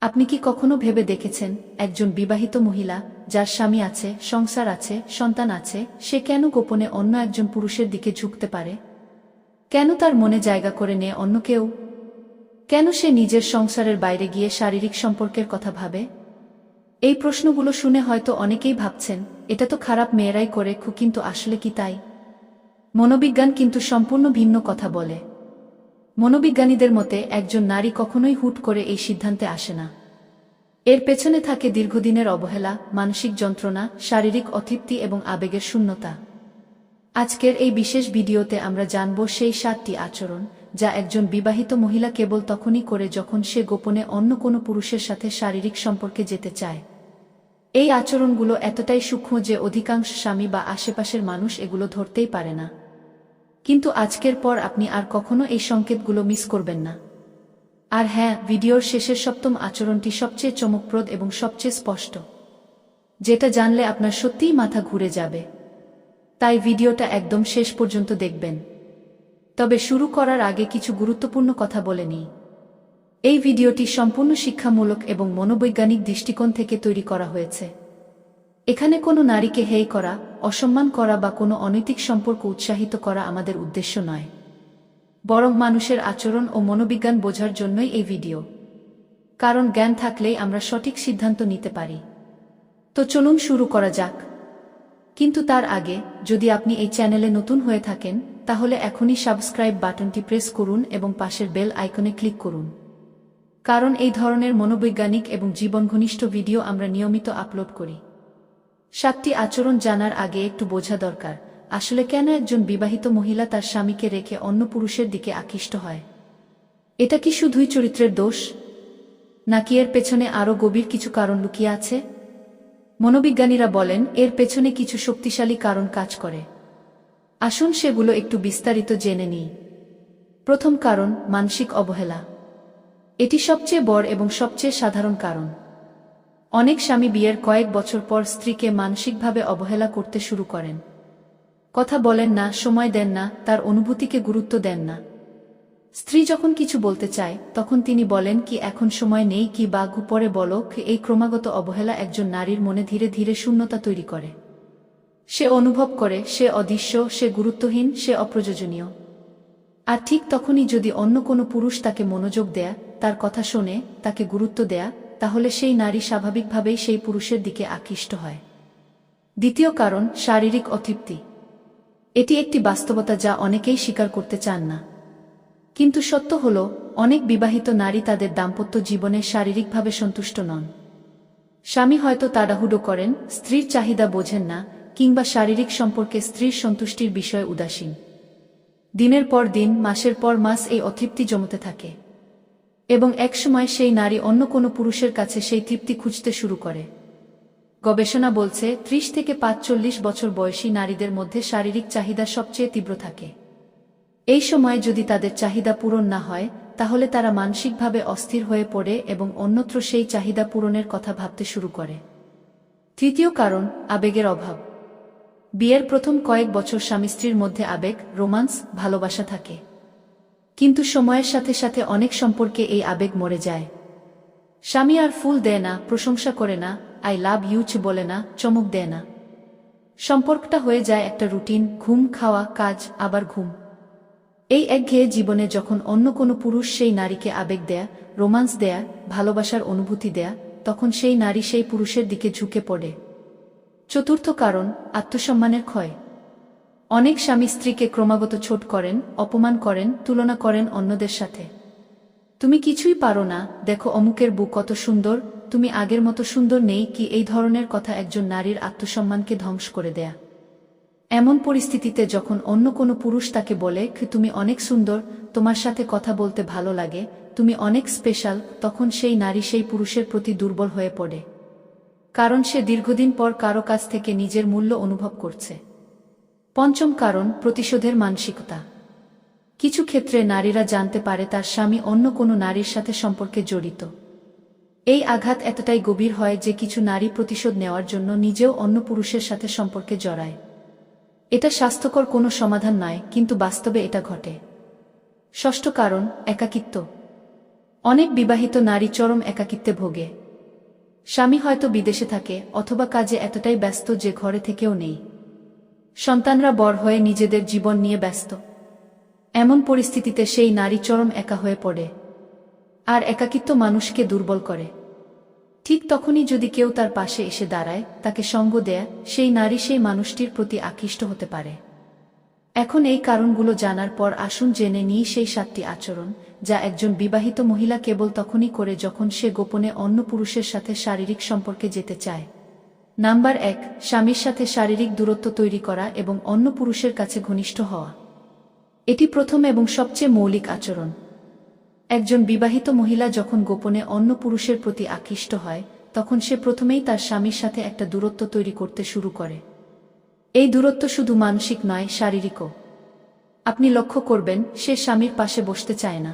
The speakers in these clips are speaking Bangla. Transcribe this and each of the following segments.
আপনি কি কখনো ভেবে দেখেছেন একজন বিবাহিত মহিলা যার স্বামী আছে, সংসার আছে, সন্তান আছে, সে কেন গোপনে অন্য একজন পুরুষের দিকে ঝুঁকতে পারে? কেন তার মনে জায়গা করে নেয় অন্য কেউ? কেন সে নিজের সংসারের বাইরে গিয়ে শারীরিক সম্পর্কের কথা ভাবে? এই প্রশ্নগুলো শুনে হয়তো অনেকেই ভাবছেন, এটা তো খারাপ মেয়েরাই করে, কিন্তু আসলে কি তাই? মনোবিজ্ঞান কিন্তু সম্পূর্ণ ভিন্ন কথা বলে। মনোবিজ্ঞানীদের মতে একজন নারী কখনোই হুট করে এই সিদ্ধান্তে আসে না। এর পেছনে থাকে দীর্ঘদিনের অবহেলা, মানসিক যন্ত্রণা, শারীরিক অতৃপ্তি এবং আবেগের শূন্যতা। আজকের এই বিশেষ ভিডিওতে আমরা জানব সেই 7টি আচরণ যা একজন বিবাহিত মহিলা কেবল তখনই করে যখন সে গোপনে অন্য কোনো পুরুষের সাথে শারীরিক সম্পর্কে যেতে চায়। এই আচরণগুলো এতটাই সূক্ষ্ম যে অধিকাংশ স্বামী বা আশেপাশের মানুষ এগুলো ধরতেই পারে না। কিন্তু আজকের পর আপনি আর কখনো এই সংকেতগুলো মিস করবেন না। আর হ্যাঁ, ভিডিওর শেষের 7ম আচরণটি সবচেয়ে চমকপ্রদ এবং সবচেয়ে স্পষ্ট, যেটা জানলে আপনার সত্যিই মাথা ঘুরে যাবে। তাই ভিডিওটা একদম শেষ পর্যন্ত দেখবেন। তবে শুরু করার আগে কিছু গুরুত্বপূর্ণ কথা বলে নিই। এই ভিডিওটি সম্পূর্ণ শিক্ষামূলক এবং মনোবৈজ্ঞানিক দৃষ্টিকোণ থেকে তৈরি করা হয়েছে। এখানে কোনো নারীকে হেয় করা, অসম্মান করা বা কোনো অনৈতিক সম্পর্ক উৎসাহিত করা আমাদের উদ্দেশ্য নয়, বরং মানুষের আচরণ ও মনোবিজ্ঞান বোঝার জন্যই এই ভিডিও। কারণ জ্ঞান থাকলেই আমরা সঠিক সিদ্ধান্ত নিতে পারি। তো চলুন শুরু করা যাক। কিন্তু তার আগে, যদি আপনি এই চ্যানেলে নতুন হয়ে থাকেন, তাহলে এখনই সাবস্ক্রাইব বাটনটি প্রেস করুন এবং পাশের বেল আইকনে ক্লিক করুন। কারণ এই ধরনের মনোবৈজ্ঞানিক এবং জীবনঘনিষ্ঠ ভিডিও আমরা নিয়মিত আপলোড করি। 7টি আচরণ জানার আগে একটু বোঝা দরকার, আসলে কেন একজন বিবাহিত মহিলা তার স্বামীকে রেখে অন্য পুরুষের দিকে আকৃষ্ট হয়। এটা কি শুধুই চরিত্রের দোষ, নাকি এর পেছনে আরও গভীর কিছু কারণ লুকিয়ে আছে? মনোবিজ্ঞানীরা বলেন এর পেছনে কিছু শক্তিশালী কারণ কাজ করে। আসুন সেগুলো একটু বিস্তারিত জেনে নিই। প্রথম কারণ, মানসিক অবহেলা। এটি সবচেয়ে বড় এবং সবচেয়ে সাধারণ কারণ। অনেক স্বামী বিয়ের কয়েক বছর পর স্ত্রীকে মানসিকভাবে অবহেলা করতে শুরু করেন। কথা বলেন না, সময় দেন না, তার অনুভূতিকে গুরুত্ব দেন না। স্ত্রী যখন কিছু বলতে চায়, তখন তিনি বলেন কি এখন সময় নেই, কি বা পরে বলো। এই ক্রমাগত অবহেলা একজন নারীর মনে ধীরে ধীরে শূন্যতা তৈরি করে। সে অনুভব করে সে অদৃশ্য, সে গুরুত্বহীন, সে অপ্রয়োজনীয়। আর ঠিক তখনই যদি অন্য কোনো পুরুষ তাকে মনোযোগ দেয়া, তার কথা শোনে, তাকে গুরুত্ব দেয়া, তাহলে সেই নারী স্বাভাবিকভাবেই সেই পুরুষের দিকে আকৃষ্ট হয়। দ্বিতীয় কারণ, শারীরিক অতৃপ্তি। এটি একটি বাস্তবতা যা অনেকেই স্বীকার করতে চান না। কিন্তু সত্য হল, অনেক বিবাহিত নারী তাদের দাম্পত্য জীবনে শারীরিকভাবে সন্তুষ্ট নন। স্বামী হয়তো তাড়াহুড়ো করেন, স্ত্রীর চাহিদা বোঝেন না, কিংবা শারীরিক সম্পর্কে স্ত্রীর সন্তুষ্টির বিষয়ে উদাসীন। দিনের পর দিন, মাসের পর মাস এই অতৃপ্তি জমতে থাকে। এবং একসময় সেই নারী অন্য কোনো পুরুষের কাছে সেই তৃপ্তি খুঁজতে শুরু করে। গবেষণা বলছে 30 থেকে 45 বছর বয়সী নারীদের মধ্যে শারীরিক চাহিদা সবচেয়ে তীব্র থাকে। এই সময় যদি তাদের চাহিদা পূরণ না হয়, তাহলে তারা মানসিকভাবে অস্থির হয়ে পড়ে এবং অন্যত্র সেই চাহিদা পূরণের কথা ভাবতে শুরু করে। তৃতীয় কারণ, আবেগের অভাব। বিয়ের প্রথম কয়েক বছর স্বামী স্ত্রীর মধ্যে আবেগ, রোমান্স, ভালোবাসা থাকে। কিন্তু সময়ের সাথে সাথে অনেক সম্পর্কে এই আবেগ মরে যায়। স্বামী আর ফুল দেয় না, প্রশংসা করে না, আই লাভ ইউ বলে না, চমক দেয় না। সম্পর্কটা হয়ে যায় একটা রুটিন, ঘুম, খাওয়া, কাজ, আবার ঘুম। এই একঘেয়ে জীবনে যখন অন্য কোনো পুরুষ সেই নারীকে আবেগ দেয়া, রোমান্স দেয়া, ভালোবাসার অনুভূতি দেয়া, তখন সেই নারী সেই পুরুষের দিকে ঝুঁকে পড়ে। চতুর্থ কারণ, আত্মসম্মানের ক্ষয়। অনেক স্বামী স্ত্রীকে ক্রমাগত ছোট করেন, অপমান করেন, তুলনা করেন অন্যদের সাথে। তুমি কিছুই পারো না, দেখো অমুকের বুক কত সুন্দর, তুমি আগের মতো সুন্দর নেই। কি এই ধরনের কথা একজন নারীর আত্মসম্মানকে ধ্বংস করে দেয়া। এমন পরিস্থিতিতে যখন অন্য কোনো পুরুষ তাকে বলে তুমি অনেক সুন্দর, তোমার সাথে কথা বলতে ভালো লাগে, তুমি অনেক স্পেশাল, তখন সেই নারী সেই পুরুষের প্রতি দুর্বল হয়ে পড়ে। কারণ সে দীর্ঘদিন পর কারো কাছ থেকে নিজের মূল্য অনুভব করছে। পঞ্চম কারণ, প্রতিশোধের মানসিকতা। কিছু ক্ষেত্রে নারীরা জানতে পারে তার স্বামী অন্য কোনো নারীর সাথে সম্পর্কে জড়িত। এই আঘাত এতটাই গভীর হয় যে কিছু নারী প্রতিশোধ নেওয়ার জন্য নিজেও অন্য পুরুষের সাথে সম্পর্কে জড়ায়। এটা স্বাস্থ্যকর কোনো সমাধান নয়, কিন্তু বাস্তবে এটা ঘটে। ষষ্ঠ কারণ, একাকিত্ব। অনেক বিবাহিত নারী চরম একাকিত্বে ভোগে। স্বামী হয়তো বিদেশে থাকে অথবা কাজে এতটাই ব্যস্ত যে ঘরে থেকেও নেই। সন্তানরা বড় হয়ে নিজেদের জীবন নিয়ে ব্যস্ত। এমন পরিস্থিতিতে সেই নারী চরম একা হয়ে পড়ে। আর একাকিত্ব মানুষকে দুর্বল করে। ঠিক তখনই যদি কেউ তার পাশে এসে দাঁড়ায়, তাকে সঙ্গ দেয়, সেই নারী সেই মানুষটির প্রতি আকৃষ্ট হতে পারে। এখন এই কারণগুলো জানার পর আসুন জেনে নিই সেই 7টি আচরণ, যা একজন বিবাহিত মহিলা কেবল তখনই করে যখন সে গোপনে অন্য পুরুষের সাথে শারীরিক সম্পর্কে যেতে চায়। নাম্বার 1, স্বামীর সাথে শারীরিক দূরত্ব তৈরি করা এবং অন্য পুরুষের কাছে ঘনিষ্ঠ হওয়া। এটি প্রথম এবং সবচেয়ে মৌলিক আচরণ। একজন বিবাহিত মহিলা যখন গোপনে অন্য পুরুষের প্রতি আকৃষ্ট হয়, তখন সে প্রথমেই তার স্বামীর সাথে একটা দূরত্ব তৈরি করতে শুরু করে। এই দূরত্ব শুধু মানসিক নয়, শারীরিকও। আপনি লক্ষ্য করবেন, সে স্বামীর পাশে বসতে চায় না।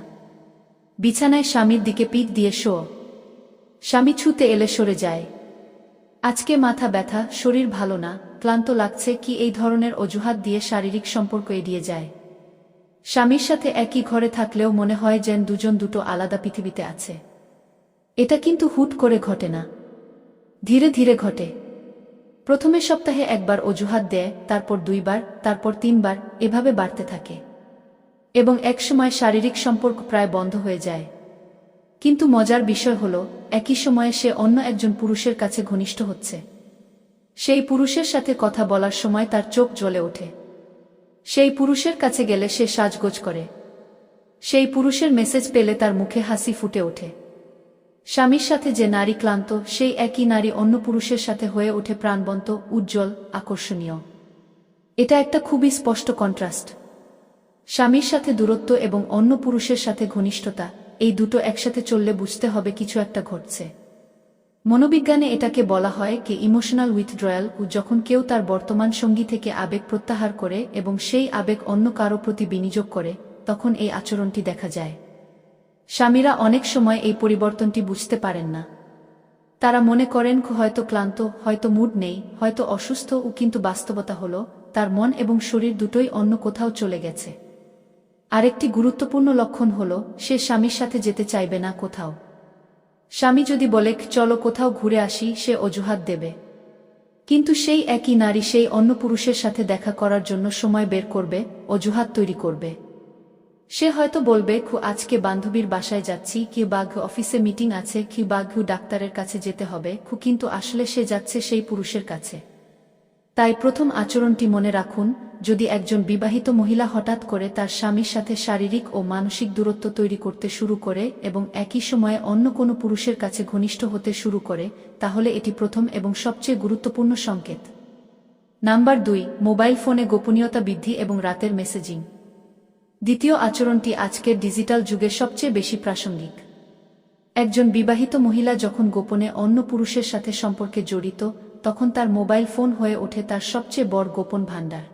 বিছানায় স্বামীর দিকে পিঠ দিয়ে শোয়। স্বামী ছুতে এলে সরে যায়। আজকে মাথা ব্যথা, শরীর ভালো না, ক্লান্ত লাগছে কি এই ধরনের অজুহাত দিয়ে শারীরিক সম্পর্ক এড়িয়ে যায়। স্বামীর সাথে একই ঘরে থাকলেও মনে হয় যেন দুজন দুটো আলাদা পৃথিবীতে আছে। এটা কিন্তু হুট করে ঘটে না, ধীরে ধীরে ঘটে। প্রথমে সপ্তাহে একবার অজুহাত দেয়, তারপর 2 বার, তারপর 3 বার, এভাবে বাড়তে থাকে। এবং একসময় শারীরিক সম্পর্ক প্রায় বন্ধ হয়ে যায়। কিন্তু মজার বিষয় হলো, একই সময়ে সে অন্য একজন পুরুষের কাছে ঘনিষ্ঠ হচ্ছে। সেই পুরুষের সাথে কথা বলার সময় তার চোখ জ্বলে ওঠে। সেই পুরুষের কাছে গেলে সে সাজগোজ করে। সেই পুরুষের মেসেজ পেলে তার মুখে হাসি ফুটে ওঠে। স্বামীর সাথে যে নারী ক্লান্ত, সেই একই নারী অন্য পুরুষের সাথে হয়ে ওঠে প্রাণবন্ত, উজ্জ্বল, আকর্ষণীয়। এটা একটা খুবই স্পষ্ট কন্ট্রাস্ট। স্বামীর সাথে দূরত্ব এবং অন্য পুরুষের সাথে ঘনিষ্ঠতা, এই দুটো একসাথে চললে বুঝতে হবে কিছু একটা ঘটছে। মনোবিজ্ঞানে এটাকে বলা হয় ইমোশনাল উইথড্রয়াল, যখন কেউ তার বর্তমান সঙ্গী থেকে আবেগ প্রত্যাহার করে এবং সেই আবেগ অন্য কারো প্রতি বিনিয়োগ করে, তখন এই আচরণটি দেখা যায়। স্বামীরা অনেক সময় এই পরিবর্তনটি বুঝতে পারেন না। তারা মনে করেন হয়তো ক্লান্ত, হয়তো মুড নেই, হয়তো অসুস্থ, কিন্তু বাস্তবতা হলো তার মন এবং শরীর দুটোই অন্য কোথাও চলে গেছে। আরেকটি গুরুত্বপূর্ণ লক্ষণ হলো, সে স্বামীর সাথে যেতে চাইবে না কোথাও। স্বামী যদি বলে চলো কোথাও ঘুরে আসি, সে অজুহাত দেবে। কিন্তু সেই একই নারী সেই অন্য পুরুষের সাথে দেখা করার জন্য সময় বের করবে, অজুহাত তৈরি করবে। সে হয়তো বলবে আজকে বান্ধবীর বাসায় যাচ্ছি, বা অফিসে মিটিং আছে, বা ডাক্তারের কাছে যেতে হবে, কিন্তু আসলে সে যাচ্ছে সেই পুরুষের কাছে। তাই প্রথম আচরণটি মনে রাখুন, যদি একজন বিবাহিত মহিলা হঠাৎ করে তার স্বামীর সাথে শারীরিক ও মানসিক দূরত্ব তৈরি করতে শুরু করে এবং একই সময়ে অন্য কোনো পুরুষের কাছে ঘনিষ্ঠ হতে শুরু করে, তাহলে এটি প্রথম এবং সবচেয়ে গুরুত্বপূর্ণ সংকেত। নাম্বার 2, মোবাইল ফোনে গোপনীয়তা বৃদ্ধি এবং রাতের মেসেজিং। দ্বিতীয় আচরণটি আজকের ডিজিটাল যুগে সবচেয়ে বেশি প্রাসঙ্গিক। একজন বিবাহিত মহিলা যখন গোপনে অন্য পুরুষের সাথে সম্পর্কে জড়িত, তখন তার মোবাইল ফোন হয়ে ওঠে তার সবচেয়ে বড় গোপন ভাণ্ডার।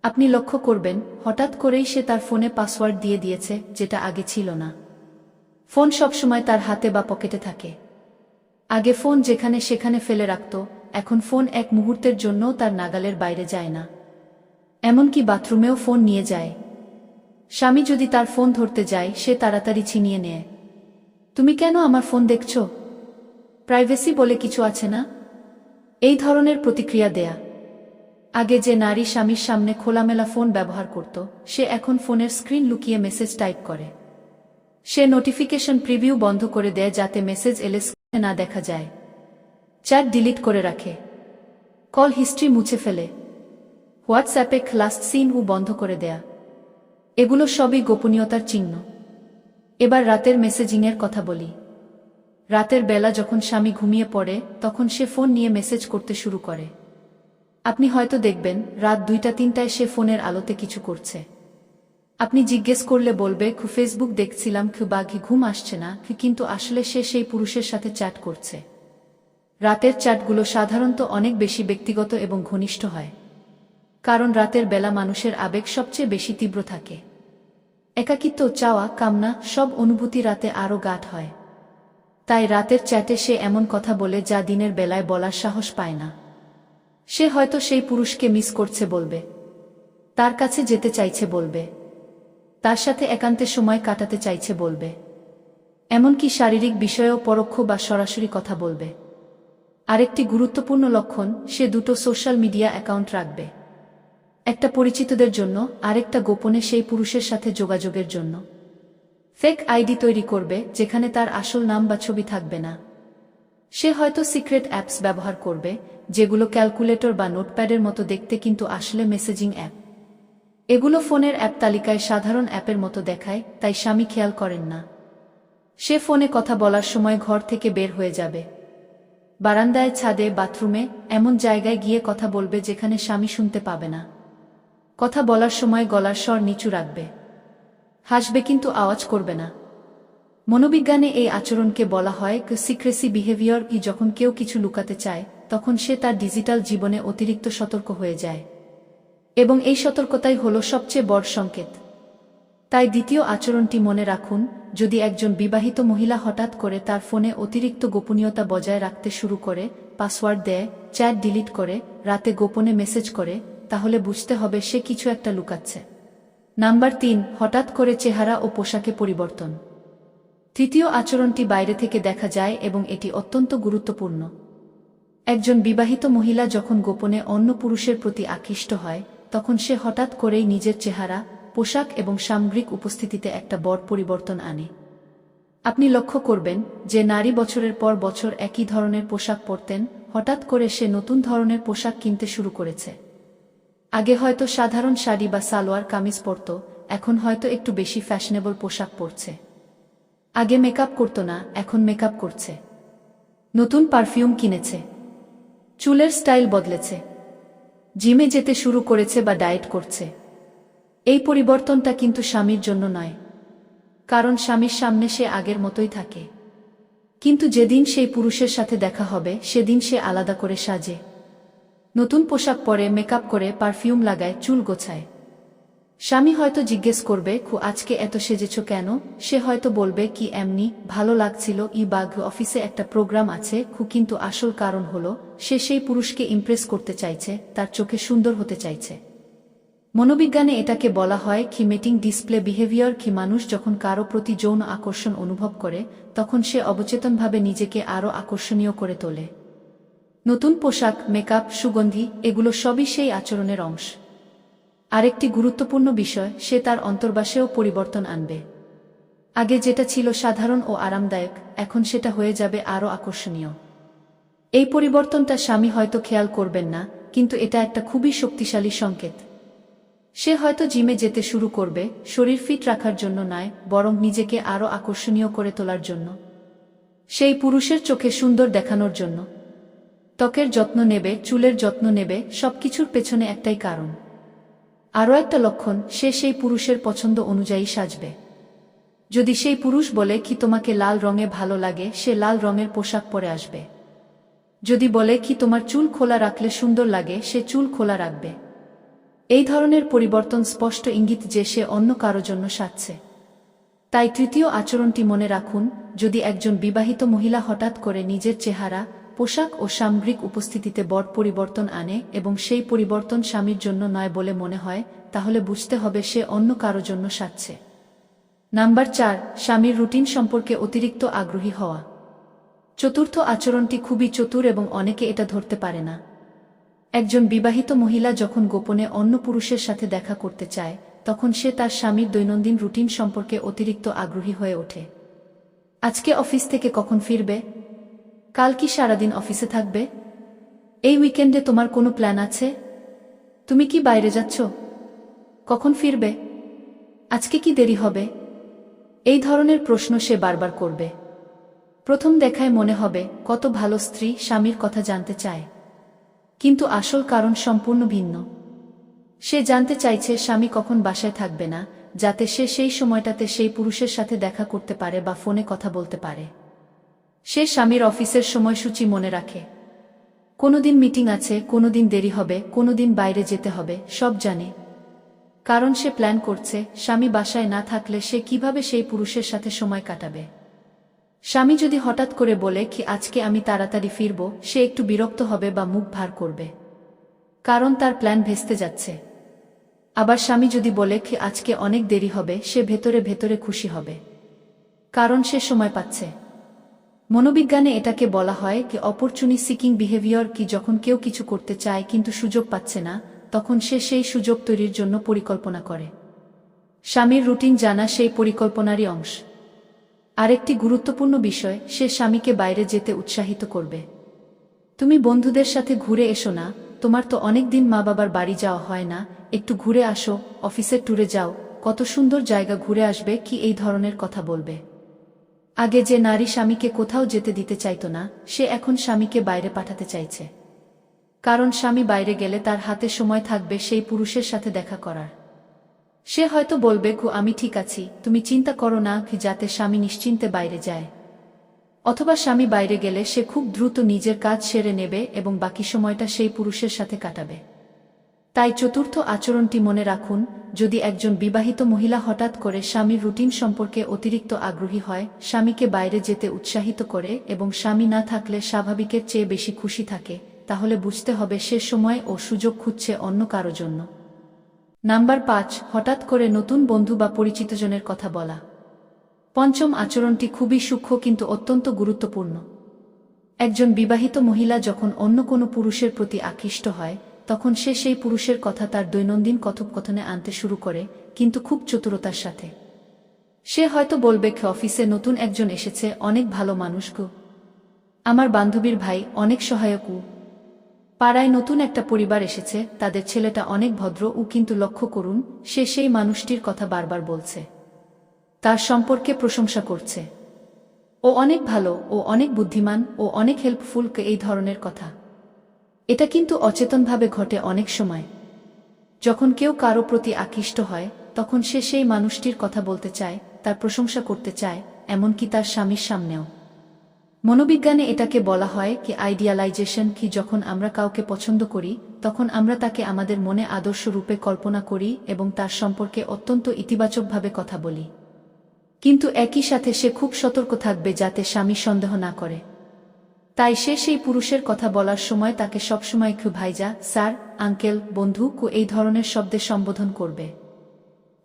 আপনি লক্ষ্য করবেন, হঠাৎ করেই সে তার ফোনে পাসওয়ার্ড দিয়ে দিয়েছে, যেটা আগে ছিল না। ফোন সবসময় তার হাতে বা পকেটে থাকে। আগে ফোন যেখানে সেখানে ফেলে রাখত, এখন ফোন এক মুহূর্তের জন্যও তার নাগালের বাইরে যায় না। এমনকি বাথরুমেও ফোন নিয়ে যায়। স্বামী যদি তার ফোন ধরতে যায়, সে তাড়াতাড়ি ছিনিয়ে নেয়। তুমি কেন আমার ফোন দেখছো? প্রাইভেসি বলে কিছু আছে না? এই ধরনের প্রতিক্রিয়া দেয়া। আগে যে নারী স্বামীর সামনে খোলামেলা ফোন ব্যবহার করত, সে এখন ফোনের স্ক্রিন লুকিয়ে মেসেজ টাইপ করে। সে নোটিফিকেশন প্রিভিউ বন্ধ করে দেয় যাতে মেসেজ এলে স্ক্রিনে না দেখা যায়। চ্যাট ডিলিট করে রাখে। কল হিস্ট্রি মুছে ফেলে। হোয়াটসঅ্যাপে লাস্ট সিন বন্ধ করে দেয়া। এগুলো সবই গোপনীয়তার চিহ্ন। এবার রাতের মেসেজিংয়ের কথা বলি। রাতের বেলা যখন স্বামী ঘুমিয়ে পড়ে, তখন সে ফোন নিয়ে মেসেজ করতে শুরু করে। আপনি হয়তো দেখবেন রাত 2টা-3টায় সে ফোনের আলোতে কিছু করছে। আপনি জিজ্ঞেস করলে বলবে ফেসবুক দেখছিলাম, বা ঘুম আসছে না, কিন্তু আসলে সে সেই পুরুষের সাথে চ্যাট করছে। রাতের চ্যাটগুলো সাধারণত অনেক বেশি ব্যক্তিগত এবং ঘনিষ্ঠ হয়। কারণ রাতের বেলা মানুষের আবেগ সবচেয়ে বেশি তীব্র থাকে। একাকিত্ব, চাওয়া, কামনা, সব অনুভূতি রাতে আরও গাঢ় হয়। তাই রাতের চ্যাটে সে এমন কথা বলে যা দিনের বেলায় বলার সাহস পায় না। সে হয়তো সেই পুরুষকে মিস করছে বলবে, তার কাছে যেতে চাইছে বলবে, তার সাথে একান্তে সময় কাটাতে চাইছে বলবে। এমনকি শারীরিক বিষয়েও পরোক্ষ বা সরাসরি কথা বলবে। আরেকটি গুরুত্বপূর্ণ লক্ষণ, সে দুটো সোশ্যাল মিডিয়া অ্যাকাউন্ট রাখবে, একটা পরিচিতদের জন্য, আরেকটা গোপনে সেই পুরুষের সাথে যোগাযোগের জন্য। ফেক আইডি তৈরি করবে যেখানে তার আসল নাম বা ছবি থাকবে না। সে হয়তো সিক্রেট অ্যাপস ব্যবহার করবে, যেগুলো ক্যালকুলেটর বা নোটপ্যাডের মতো দেখতে কিন্তু আসলে মেসেজিং অ্যাপ। এগুলো ফোনের অ্যাপ তালিকায় সাধারণ অ্যাপের মতো দেখায়, তাই স্বামী খেয়াল করেন না। সে ফোনে কথা বলার সময় ঘর থেকে বের হয়ে যাবে, বারান্দায়, ছাদে, বাথরুমে, এমন জায়গায় গিয়ে কথা বলবে যেখানে স্বামী শুনতে পাবে না। কথা বলার সময় গলার স্বর নিচু রাখবে, হাসবে কিন্তু আওয়াজ করবে না। মনোবিজ্ঞানে এই আচরণকে বলা হয় সিক্রেসি বিহেভিয়ার। যখন কেউ কিছু লুকাতে চায়, তখন সে তার ডিজিটাল জীবনে অতিরিক্ত সতর্ক হয়ে যায়, এবং এই সতর্কতাই হলো সবচেয়ে বড় সংকেত। তাই দ্বিতীয় আচরণটি মনে রাখুন, যদি একজন বিবাহিত মহিলা হঠাৎ করে তার ফোনে অতিরিক্ত গোপনীয়তা বজায় রাখতে শুরু করে, পাসওয়ার্ড দেয়, চ্যাট ডিলিট করে, রাতে গোপনে মেসেজ করে, তাহলে বুঝতে হবে সে কিছু একটা লুকাচ্ছে। নাম্বার 3, হঠাৎ করে চেহারা ও পোশাকে পরিবর্তন। তৃতীয় আচরণটি বাইরে থেকে দেখা যায় এবং এটি অত্যন্ত গুরুত্বপূর্ণ। একজন বিবাহিত মহিলা যখন গোপনে অন্য পুরুষের প্রতি আকৃষ্ট হয়, তখন সে হঠাৎ করেই নিজের চেহারা, পোশাক এবং সামগ্রিক উপস্থিতিতে একটা বড় পরিবর্তন আনে। আপনি লক্ষ্য করবেন যে নারী বছরের পর বছর একই ধরনের পোশাক পরতেন, হঠাৎ করে সে নতুন ধরনের পোশাক কিনতে শুরু করেছে। আগে হয়তো সাধারণ শাড়ি বা সালোয়ার কামিজ পরত, এখন হয়তো একটু বেশি ফ্যাশনেবল পোশাক পরছে। আগে মেকআপ করত না, এখন মেকআপ করছে। নতুন পারফিউম কিনেছে, চুলের স্টাইল বদলেছে, জিমে যেতে শুরু করেছে বা ডায়েট করছে। এই পরিবর্তনটা কিন্তু স্বামীর জন্য নয়, কারণ স্বামীর সামনে সে আগের মতোই থাকে। কিন্তু যেদিন সেই পুরুষের সাথে দেখা হবে, সেদিন সে আলাদা করে সাজে, নতুন পোশাক পরে, মেকআপ করে, পারফিউম লাগায়, চুল গোছায়। স্বামী হয়তো জিজ্ঞেস করবে, আজকে এত সেজেছ কেন? সে হয়তো বলবে, কি এমনি, ভালো লাগছিল, অফিসে একটা প্রোগ্রাম আছে। কিন্তু আসল কারণ হলো সে সেই পুরুষকে ইমপ্রেস করতে চাইছে, তার চোখে সুন্দর হতে চাইছে। মনোবিজ্ঞানে এটাকে বলা হয় মেটিং ডিসপ্লে বিহেভিয়ার। মানুষ যখন কারো প্রতি যৌন আকর্ষণ অনুভব করে, তখন সে অবচেতনভাবে নিজেকে আরও আকর্ষণীয় করে তোলে। নতুন পোশাক, মেকআপ, সুগন্ধি, এগুলো সবই সেই আচরণের অংশ। আরেকটি গুরুত্বপূর্ণ বিষয়, সে তার অন্তর্বাসেও পরিবর্তন আনবে। আগে যেটা ছিল সাধারণ ও আরামদায়ক, এখন সেটা হয়ে যাবে আরও আকর্ষণীয়। এই পরিবর্তনটা স্বামী হয়তো খেয়াল করবেন না, কিন্তু এটা একটা খুবই শক্তিশালী সংকেত। সে হয়তো জিমে যেতে শুরু করবে, শরীর ফিট রাখার জন্য নয়, বরং নিজেকে আরও আকর্ষণীয় করে তোলার জন্য। সেই পুরুষের চোখে সুন্দর দেখানোর জন্য। ত্বকের যত্ন নেবে, চুলের যত্ন নেবে, সবকিছুর পেছনে একটাই কারণ। আরও একটা লক্ষণ, সে সেই পুরুষের পছন্দ অনুযায়ী সাজবে। যদি সেই পুরুষ বলে, তোমাকে লাল রঙে ভালো লাগে, সে লাল রঙের পোশাক পরে আসবে। যদি বলে, তোমার চুল খোলা রাখলে সুন্দর লাগে, সে চুল খোলা রাখবে। এই ধরনের পরিবর্তন স্পষ্ট ইঙ্গিত যে সে অন্য কারো জন্য সাজছে। তাই তৃতীয় আচরণটি মনে রাখুন, যদি একজন বিবাহিত মহিলা হঠাৎ করে নিজের চেহারা, পোশাক ও সামগ্রিক উপস্থিতিতে বড় পরিবর্তন আনে এবং সেই পরিবর্তন স্বামীর জন্য নয় বলে মনে হয়, তাহলে বুঝতে হবে সে অন্য কারো জন্য সাজছে। নাম্বার 4, স্বামীর রুটিন সম্পর্কে অতিরিক্ত আগ্রহী হওয়া। চতুর্থ আচরণটি খুবই চতুর এবং অনেকে এটা ধরতে পারে না। একজন বিবাহিত মহিলা যখন গোপনে অন্য পুরুষের সাথে দেখা করতে চায়, তখন সে তার স্বামীর দৈনন্দিন রুটিন সম্পর্কে অতিরিক্ত আগ্রহী হয়ে ওঠে। আজকে অফিস থেকে কখন ফিরবে? কাল কি সারাদিন অফিসে থাকবে? এই উইকেন্ডে তোমার কোনো প্ল্যান আছে? তুমি কি বাইরে যাচ্ছ? কখন ফিরবে? আজকে কি দেরি হবে? এই ধরনের প্রশ্ন সে বারবার করবে। প্রথম দেখায় মনে হবে কত ভালো স্ত্রী, স্বামীর কথা জানতে চায়। কিন্তু আসল কারণ সম্পূর্ণ ভিন্ন। সে জানতে চাইছে স্বামী কখন বাসায় থাকবে না, যাতে সে সেই সময়টাতে সেই পুরুষের সাথে দেখা করতে পারে বা ফোনে কথা বলতে পারে। সে স্বামীর অফিসের সময়সূচি মনে রাখে। কোনোদিন মিটিং আছে, কোনোদিন দেরি হবে, কোনোদিন বাইরে যেতে হবে, সব জানে। কারণ সে প্ল্যান করছে, স্বামী বাসায় না থাকলে সে কিভাবে সেই পুরুষের সাথে সময় কাটাবে। স্বামী যদি হঠাৎ করে বলে, আজকে আমি তাড়াতাড়ি ফিরব, সে একটু বিরক্ত হবে বা মুখ ভার করবে, কারণ তার প্ল্যান ভেস্তে যাচ্ছে। আবার স্বামী যদি বলে, আজকে অনেক দেরি হবে, সে ভেতরে ভেতরে খুশি হবে। কারণ সে সময় পাচ্ছে। মনোবিজ্ঞানে এটাকে বলা হয় কি অপরচুনি সিকিং বিহেভিয়ার, কি যখন কেউ কিছু করতে চায় কিন্তু সুযোগ পাচ্ছে না, তখন সে সেই সুযোগ তৈরির জন্য পরিকল্পনা করে। স্বামীর রুটিন জানা সেই পরিকল্পনারই অংশ। আরেকটি গুরুত্বপূর্ণ বিষয়, সে স্বামীকে বাইরে যেতে উৎসাহিত করবে। তুমি বন্ধুদের সাথে ঘুরে এসো না, তোমার তো অনেক দিন মা বাবার বাড়ি যাওয়া হয় না, একটু ঘুরে আসো, অফিসের ট্যুরে যাও, কত সুন্দর জায়গা ঘুরে আসবে, কি এই ধরনের কথা বলবে। আগে যে নারী স্বামীকে কোথাও যেতে দিতে চাইত না, সে এখন স্বামীকে বাইরে পাঠাতে চাইছে। কারণ স্বামী বাইরে গেলে তার হাতে সময় থাকবে সেই পুরুষের সাথে দেখা করার। সে হয়তো বলবে আমি ঠিক আছি, তুমি চিন্তা করো না, যাতে স্বামী নিশ্চিন্তে বাইরে যায়। অথবা স্বামী বাইরে গেলে সে খুব দ্রুত নিজের কাজ সেরে নেবে এবং বাকি সময়টা সেই পুরুষের সাথে কাটাবে। তাই চতুর্থ আচরণটি মনে রাখুন, যদি একজন বিবাহিত মহিলা হঠাৎ করে স্বামীর রুটিন সম্পর্কে অতিরিক্ত আগ্রহী হয়, স্বামীকে বাইরে যেতে উৎসাহিত করে এবং স্বামী না থাকলে স্বাভাবিকের চেয়ে বেশি খুশি থাকে, তাহলে বুঝতে হবে সে সময় ও সুযোগ খুঁজছে অন্য কারো জন্য। নাম্বার 5, হঠাৎ করে নতুন বন্ধু বা পরিচিতজনের কথা বলা। পঞ্চম আচরণটি খুবই সূক্ষ্ম কিন্তু অত্যন্ত গুরুত্বপূর্ণ। একজন বিবাহিত মহিলা যখন অন্য কোনো পুরুষের প্রতি আকৃষ্ট হয়, তখন সে সেই পুরুষের কথা তার দৈনন্দিন কথোপকথনে আনতে শুরু করে, কিন্তু খুব চতুরতার সাথে। সে হয়তো বলবে অফিসে নতুন একজন এসেছে, অনেক ভালো মানুষ গো, আমার বান্ধবীর ভাই, অনেক সহায়ক। পাড়ায় নতুন একটা পরিবার এসেছে, তাদের ছেলেটা অনেক ভদ্র। কিন্তু লক্ষ্য করুন, সে সেই মানুষটির কথা বারবার বলছে, তার সম্পর্কে প্রশংসা করছে, ও অনেক ভালো, ও অনেক বুদ্ধিমান, ও অনেক হেল্পফুল, এই ধরনের কথা। এটা কিন্তু অচেতনভাবে ঘটে অনেক সময়। যখন কেউ কারো প্রতি আকৃষ্ট হয়, তখন সে সেই মানুষটির কথা বলতে চায়, তার প্রশংসা করতে চায়, এমনকি তার স্বামীর সামনেও। মনোবিজ্ঞানে এটাকে বলা হয় কি আইডিয়ালাইজেশন, কি যখন আমরা কাউকে পছন্দ করি, তখন আমরা তাকে আমাদের মনে আদর্শ রূপে কল্পনা করি এবং তার সম্পর্কে অত্যন্ত ইতিবাচকভাবে কথা বলি। কিন্তু একই সাথে সে খুব সতর্ক থাকবে যাতে স্বামী সন্দেহ না করে। তাই সে সেই পুরুষের কথা বলার সময় তাকে সবসময় ভাইজা, স্যার, আঙ্কেল, বন্ধু এই ধরনের শব্দে সম্বোধন করবে।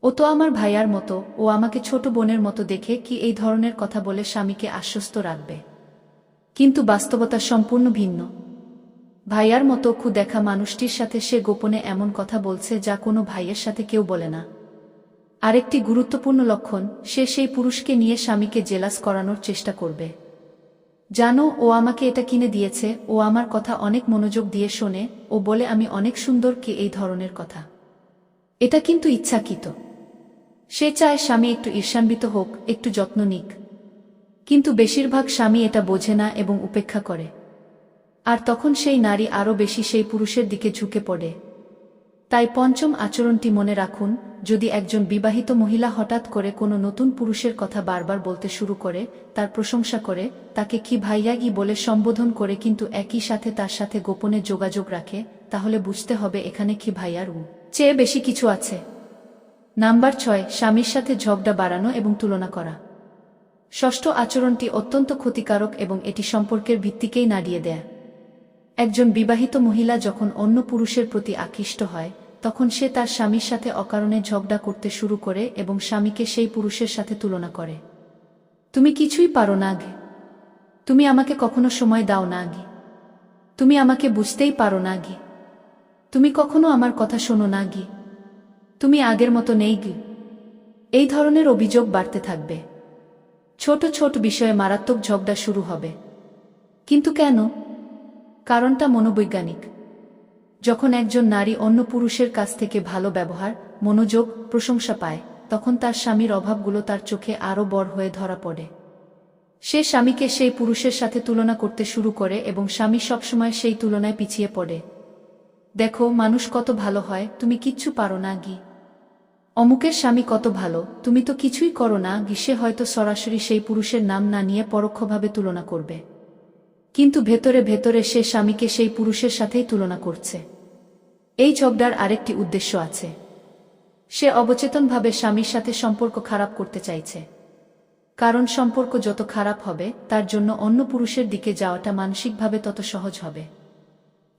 ও তো আমার ভাইয়ার মতো, ও আমাকে ছোট বোনের মতো দেখে, কি এই ধরনের কথা বলে স্বামীকে আশ্বস্ত রাখবে। কিন্তু বাস্তবতা সম্পূর্ণ ভিন্ন। ভাইয়ার মতো দেখা মানুষটির সাথে সে গোপনে এমন কথা বলছে যা কোনো ভাইয়ের সাথে কেউ বলে না। আরেকটি গুরুত্বপূর্ণ লক্ষণ, সে সেই পুরুষকে নিয়ে স্বামীকে জেলাস করানোর চেষ্টা করবে। জানো, ও আমাকে এটা কিনে দিয়েছে, ও আমার কথা অনেক মনোযোগ দিয়ে শোনে, ও বলে আমি অনেক সুন্দর, এই ধরনের কথা। এটা কিন্তু ইচ্ছাকৃত। সে চায় স্বামী একটু ঈর্ষান্বিত হোক, একটু যত্ন নিক। কিন্তু বেশিরভাগ স্বামী এটা বোঝে না এবং উপেক্ষা করে। আর তখন সেই নারী আরও বেশি সেই পুরুষের দিকে ঝুঁকে পড়ে। তাই পঞ্চম আচরণটি মনে রাখুন, যদি একজন বিবাহিত মহিলা হঠাৎ করে কোনো নতুন পুরুষের কথা বারবার বলতে শুরু করে, তার প্রশংসা করে, তাকে কি ভাইয়াগি বলে সম্বোধন করে, কিন্তু একই সাথে তার সাথে গোপনে যোগাযোগ রাখে, তাহলে বুঝতে হবে এখানে কি ভাইয়ার চেয়ে বেশি কিছু আছে। নাম্বার 6, স্বামীর সাথে ঝগড়া বাড়ানো এবং তুলনা করা। ষষ্ঠ আচরণটি অত্যন্ত ক্ষতিকারক এবং এটি সম্পর্কের ভিত্তিকেই নাড়িয়ে দেয়। একজন বিবাহিত মহিলা যখন অন্য পুরুষের প্রতি আকৃষ্ট হয়, তখন সে তার স্বামীর সাথে অকারণে ঝগড়া করতে শুরু করে এবং স্বামীকে সেই পুরুষের সাথে তুলনা করে। তুমি কিছুই পারো না গে, তুমি আমাকে কখনো সময় দাও না গে, তুমি আমাকে বুঝতেই পারো না গে, তুমি কখনো আমার কথা শোনো না গে, তুমি আগের মতো নেই গে। এই ধরনের অভিযোগ বাড়তে থাকবে। ছোট ছোট বিষয়ে মারাত্মক ঝগড়া শুরু হবে। কিন্তু কেন? কারণটা মনোবৈজ্ঞানিক। যখন একজন নারী অন্য পুরুষের কাছ থেকে ভালো ব্যবহার, মনোযোগ, প্রশংসা পায়, তখন তার স্বামীর অভাবগুলো তার চোখে আরও বড় হয়ে ধরা পড়ে। সে স্বামীকে সেই পুরুষের সাথে তুলনা করতে শুরু করে এবং স্বামী সবসময় সেই তুলনায় পিছিয়ে পড়ে। দেখো, মানুষ কত ভালো হয়, তুমি কিচ্ছু পারো না গি। অমুকের স্বামী কত ভালো, তুমি তো কিছুই করো না গি। সে হয়তো সরাসরি সেই পুরুষের নাম না নিয়ে পরোক্ষভাবে তুলনা করবে, কিন্তু ভেতরে ভেতরে সে স্বামীকে সেই পুরুষের সাথেই তুলনা করছে। এই ঝগড়ার আরেকটি উদ্দেশ্য আছে। সে অবচেতনভাবে স্বামীর সাথে সম্পর্ক খারাপ করতে চাইছে। কারণ সম্পর্ক যত খারাপ হবে, তার জন্য অন্য পুরুষের দিকে যাওয়াটা মানসিকভাবে তত সহজ হবে।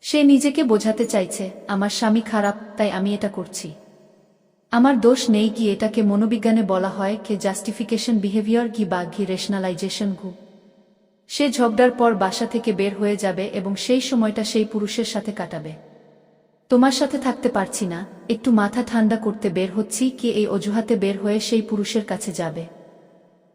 সে নিজেকে বোঝাতে চাইছে, আমার স্বামী খারাপ, তাই আমি এটা করছি। আমার দোষ নেই কি? এটাকে মনোবিজ্ঞানে বলা হয় কে জাস্টিফিকেশন বিহেভিয়ার কি বা ঘি রেশনালাইজেশন ঘু। সে ঝগড়ার পর বাসা থেকে বের হয়ে যাবে এবং সেই সময়টা সেই পুরুষের সাথে কাটাবে। তোমার সাথে থাকতে পারছি না, একটু মাথা ঠান্ডা করতে বের হচ্ছি কি এই অজুহাতে বের হয়ে সেই পুরুষের কাছে যাবে।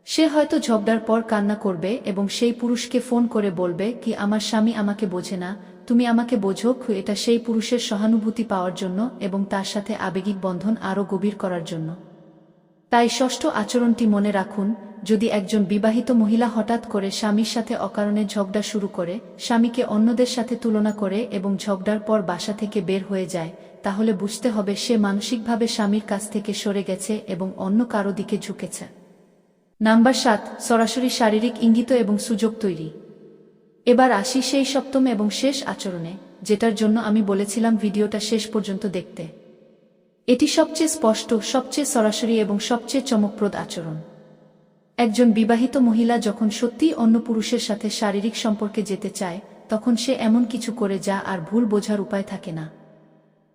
সে হয়তো ঝগড়ার পর কান্না করবে এবং সেই পুরুষকে ফোন করে বলবে কি আমার স্বামী আমাকে বোঝে না, তুমি আমাকে বোঝো। এটা সেই পুরুষের সহানুভূতি পাওয়ার জন্য এবং তার সাথে আবেগিক বন্ধন আরও গভীর করার জন্য। তাই ষষ্ঠ আচরণটি মনে রাখুন, যদি একজন বিবাহিত মহিলা হঠাৎ করে স্বামীর সাথে অকারণে ঝগড়া শুরু করে, স্বামীকে অন্যদের সাথে তুলনা করে এবং ঝগড়ার পর বাসা থেকে বের হয়ে যায়, তাহলে বুঝতে হবে সে মানসিকভাবে স্বামীর কাছ থেকে সরে গেছে এবং অন্য কারো দিকে ঝুঁকেছে। নাম্বার 7, সরাসরি শারীরিক ইঙ্গিত এবং সুযোগ তৈরি। এবার আসি সেই সপ্তম এবং শেষ আচরণে, যেটার জন্য আমি বলেছিলাম ভিডিওটা শেষ পর্যন্ত দেখতে। এটি সবচেয়ে স্পষ্ট, সবচেয়ে সরাসরি এবং সবচেয়ে চমকপ্রদ আচরণ। একজন বিবাহিত মহিলা যখন সত্যিই অন্য পুরুষের সাথে শারীরিক সম্পর্কে যেতে চায়, তখন সে এমন কিছু করে যা আর ভুল বোঝার উপায় থাকে না।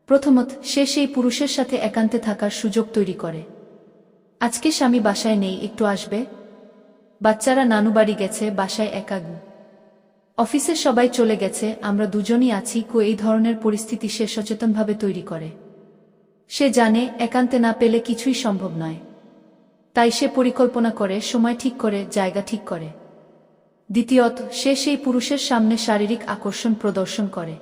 প্রথমত, সে সেই পুরুষের সাথে একান্তে থাকার সুযোগ তৈরি করে। আজকে স্বামী বাসায় নেই, একটু আসবে? বাচ্চারা নানু বাড়ি গেছে, বাসায় একা। অফিসে সবাই চলে গেছে, আমরা দুজনই আছি। এই ধরনের পরিস্থিতি সে সচেতনভাবে তৈরি করে। সে জানে একান্তে না পেলে কিছুই সম্ভব নয়, তাই সে পরিকল্পনা করে, সময় ঠিক করে, জায়গা ঠিক করে। দ্বিতীয়ত, সে সেই পুরুষের সামনে শারীরিক আকর্ষণ প্রদর্শন করে।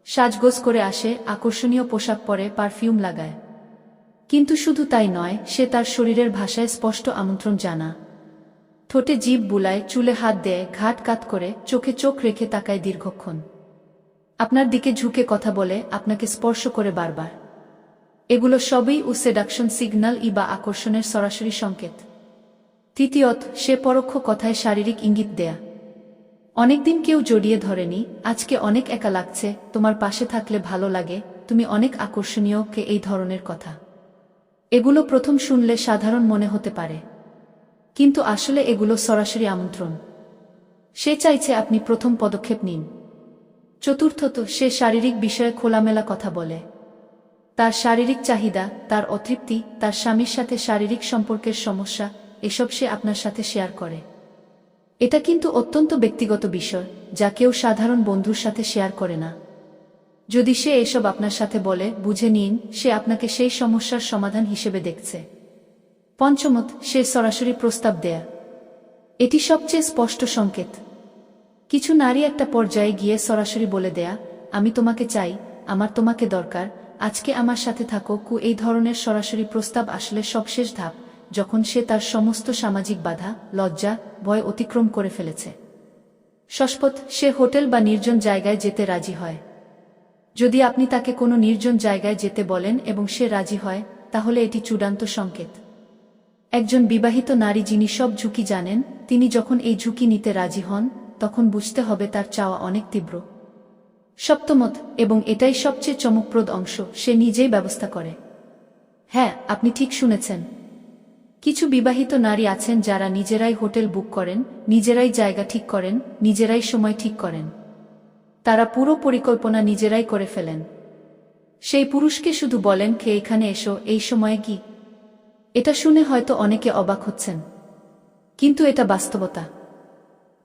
সাজগোজ করে আসে, আকর্ষণীয় পোশাক পরে, পারফিউম লাগায়। কিন্তু শুধু তাই নয়, সে তার শরীরের ভাষায় স্পষ্ট আমন্ত্রণ জানা। ঠোঁটে জিভ বুলায়, চুলে হাত দেয়, ঘাট কাত করে, চোখে চোখ রেখে তাকায় দীর্ঘক্ষণ। আপনার দিকে ঝুঁকে কথা বলে, আপনাকে স্পর্শ করে বারবার। এগুলো সবই সেডাকশন সিগন্যাল বা আকর্ষণের সরাসরি সংকেত। তৃতীয়ত, সে পরোক্ষ কথায় শারীরিক ইঙ্গিত দেয়া। অনেকদিন কেউ জড়িয়ে ধরেনি, আজকে অনেক একা লাগছে, তোমার পাশে থাকলে ভালো লাগে, তুমি অনেক আকর্ষণীয়। এই ধরনের কথা, এগুলো প্রথম শুনলে সাধারণ মনে হতে পারে, কিন্তু আসলে এগুলো সরাসরি আমন্ত্রণ। সে চাইছে আপনি প্রথম পদক্ষেপ নিন। চতুর্থত, সে শারীরিক বিষয়ে খোলামেলা কথা বলে। তার শারীরিক চাহিদা, তার অতৃপ্তি, তার স্বামীর সাথে শারীরিক সম্পর্কের সমস্যা, এসব সে আপনার সাথে শেয়ার করে। এটা কিন্তু অত্যন্ত ব্যক্তিগত বিষয়, যা কেউ সাধারণ বন্ধুর সাথে শেয়ার করে না। যদি সে এসব আপনার সাথে বলে, বুঝে নিন সে আপনাকে সেই সমস্যার সমাধান হিসেবে দেখছে। পঞ্চমত, সে সরাসরি প্রস্তাব দেয়া। এটি সবচেয়ে স্পষ্ট সংকেত। কিছু নারী একটা পর্যায়ে গিয়ে সরাসরি বলে দেয়া, আমি তোমাকে চাই, আমার তোমাকে দরকার, আজকে আমার সাথে থাকো। এই ধরনের সরাসরি প্রস্তাব আসলে সবশেষ ধাপ, যখন সে তার সমস্ত সামাজিক বাধা, লজ্জা, ভয় অতিক্রম করে ফেলেছে। ষষ্ঠত, সে হোটেল বা নির্জন জায়গায় যেতে রাজি হয়। যদি আপনি তাকে কোনো নির্জন জায়গায় যেতে বলেন এবং সে রাজি হয়, তাহলে এটি চূড়ান্ত সংকেত। একজন বিবাহিত নারী যিনি সব ঝুঁকি জানেন, তিনি যখন এই ঝুঁকি নিতে রাজি হন, তখন বুঝতে হবে তার চাওয়া অনেক তীব্র। সপ্তমত, এবং এটাই সবচেয়ে চমকপ্রদ অংশ, সে নিজেই ব্যবস্থা করে। হ্যাঁ, আপনি ঠিক শুনেছেন। কিছু বিবাহিত নারী আছেন যারা নিজেরাই হোটেল বুক করেন, নিজেরাই জায়গা ঠিক করেন, নিজেরাই সময় ঠিক করেন। তারা পুরো পরিকল্পনা নিজেরাই করে ফেলেন। সেই পুরুষকে শুধু বলেন এখানে এসো, এই সময়ে কি। এটা শুনে হয়তো অনেকে অবাক হচ্ছেন, কিন্তু এটা বাস্তবতা।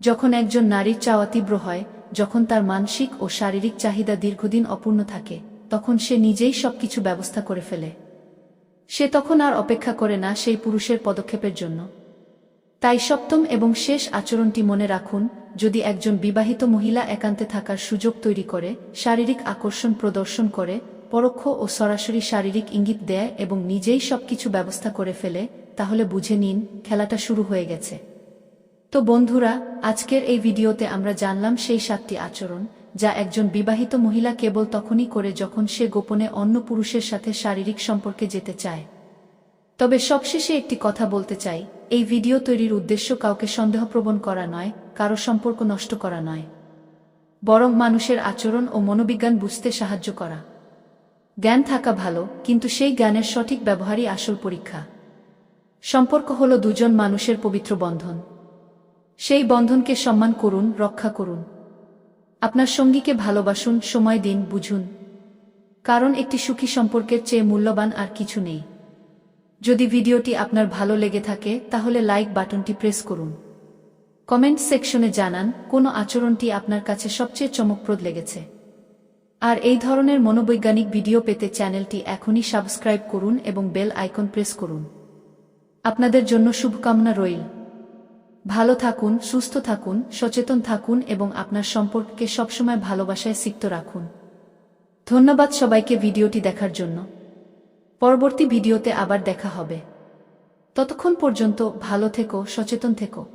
যখন একজন নারীর চাওয়া তীব্র হয়, যখন তার মানসিক ও শারীরিক চাহিদা দীর্ঘদিন অপূর্ণ থাকে, তখন সে নিজেই সবকিছু ব্যবস্থা করে ফেলে। সে তখন আর অপেক্ষা করে না সেই পুরুষের পদক্ষেপের জন্য। তাই সপ্তম এবং শেষ আচরণটি মনে রাখুন, যদি একজন বিবাহিত মহিলা একান্তে থাকার সুযোগ তৈরি করে, শারীরিক আকর্ষণ প্রদর্শন করে, পরোক্ষ ও সরাসরি শারীরিক ইঙ্গিত দেয় এবং নিজেই সবকিছু ব্যবস্থা করে ফেলে, তাহলে বুঝে নিন খেলাটা শুরু হয়ে গেছে। তো বন্ধুরা, আজকের এই ভিডিওতে আমরা জানলাম সেই 7টি আচরণ, যা একজন বিবাহিত মহিলা কেবল তখনই করে যখন সে গোপনে অন্য পুরুষের সাথে শারীরিক সম্পর্কে যেতে চায়। তবে সবশেষে একটি কথা বলতে চাই, এই ভিডিও তৈরির উদ্দেশ্য কাউকে সন্দেহপ্রবণ করা নয়, কারো সম্পর্ক নষ্ট করা নয়, বরং মানুষের আচরণ ও মনোবিজ্ঞান বুঝতে সাহায্য করা। জ্ঞান থাকা ভালো, কিন্তু সেই জ্ঞানের সঠিক ব্যবহারই আসল পরীক্ষা। সম্পর্ক হলো দুজন মানুষের পবিত্র বন্ধন। সেই বন্ধনকে সম্মান করুন, রক্ষা করুন। আপনার সঙ্গীকে ভালোবাসুন, সময় দিন, বুঝুন। কারণ একটি সুখী সম্পর্কের চেয়ে মূল্যবান আর কিছু নেই। যদি ভিডিওটি আপনার ভালো লেগে থাকে তাহলে লাইক বাটনটি প্রেস করুন। কমেন্ট সেকশনে জানান কোন আচরণটি আপনার কাছে সবচেয়ে চমকপ্রদ লেগেছে। আর এই ধরনের মনোবৈজ্ঞানিক ভিডিও পেতে চ্যানেলটি এখনই সাবস্ক্রাইব করুন এবং বেল আইকন প্রেস করুন। আপনাদের জন্য শুভকামনা রইল। ভালো থাকুন, সুস্থ থাকুন, সচেতন থাকুন এবং আপনার সম্পর্ককে সবসময় ভালোবাসায় সিক্ত রাখুন। ধন্যবাদ সবাইকে ভিডিওটি দেখার জন্য। পরবর্তী ভিডিওতে আবার দেখা হবে। ততক্ষণ পর্যন্ত ভালো থেকো, সচেতন থেকো।